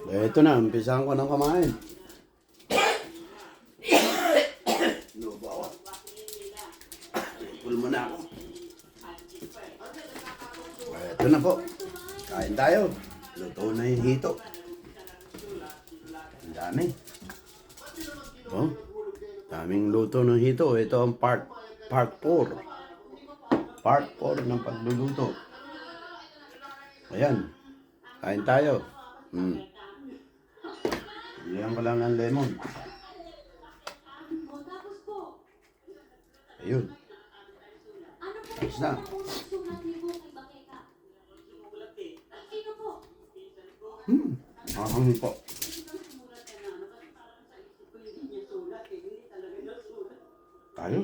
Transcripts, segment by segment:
Ito na, umpisahan ko ng kumain. Lubo ako. Pul muna ako. Ito na po. Kain tayo. Luto na yung hito. Ang dami. Oh, daming luto ng hito. Ito ang part 4. Part 4 ng pagluluto. Ayan. Kain tayo. Iyan ko lang ng lemon. Ayun. Ayos na. Makakangin po. Tayo.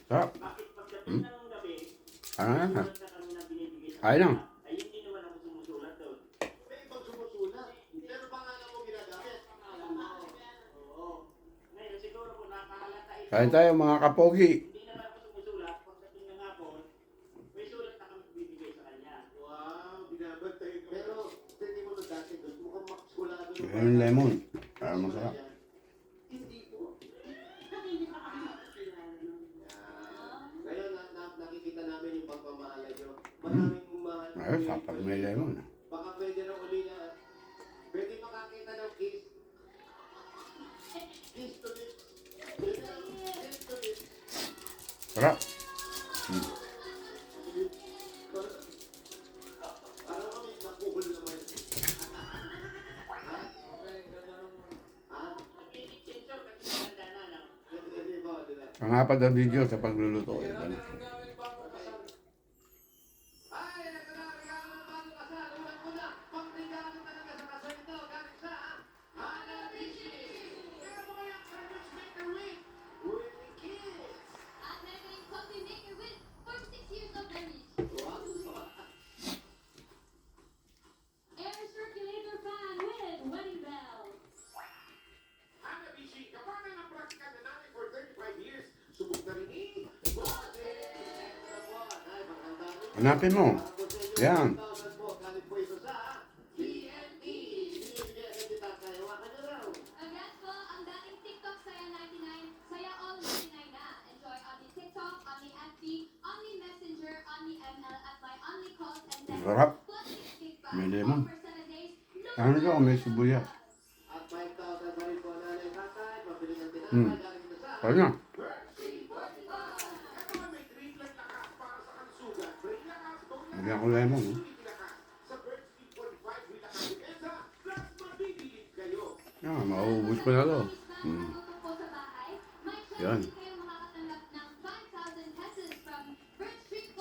Sarap. Ano na? Kain lang. Kain tayo mga kapogi. Yung lemon. Para masarap. Ayos, sapag may lemon. Baka pwede na uli na, pwede makakita ng kiss. Kiss to this. Kiss to this. Sarap. Parang kami nakuhul naman. Ang apat na video sa pagluluto. Hanapin mo. Yan. Sarap. May lemon. Ano ito? May sibuyas. Kaya na. Lagyan ko lemon. Yan, mauubos ko na ito. Yan.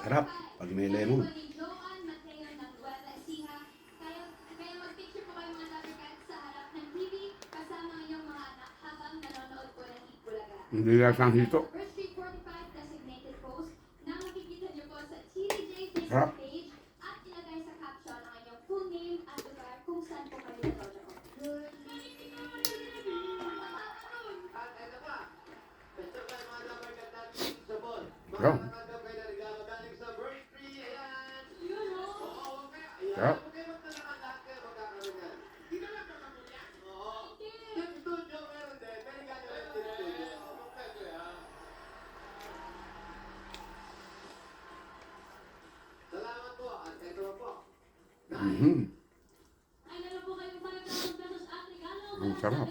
Sarap pag may lemon. Hindi lang siyang hito. Sarap. Sarap. Sarap. Ang sarap.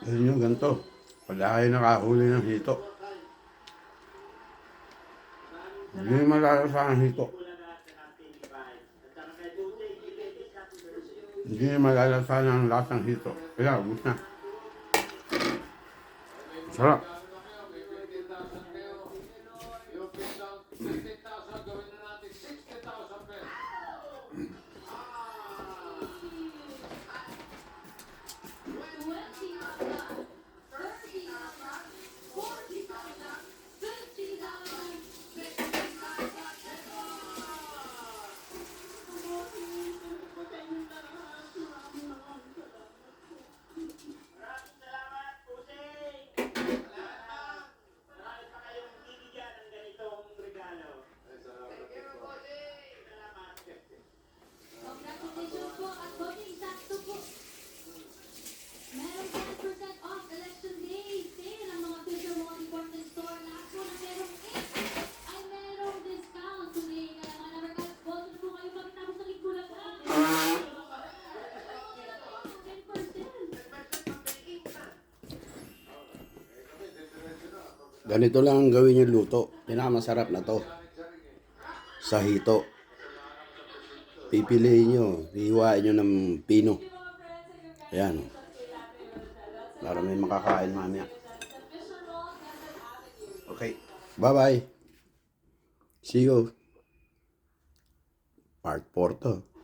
Ayun yung ganito. Pagka kayo nakahuli ng hito. Hindi malalasahan ang hito. Hindi malalasahan ang lasang hito. Kaya, ubus na. Sarap. Ganito lang ang gawin yung luto. Pinakamasarap na to. Sa hito. Pipiliin nyo. Hiwain nyo ng pino. Ayan. Para may makakain mamaya. Okay. Bye-bye. See you. Part 4 to.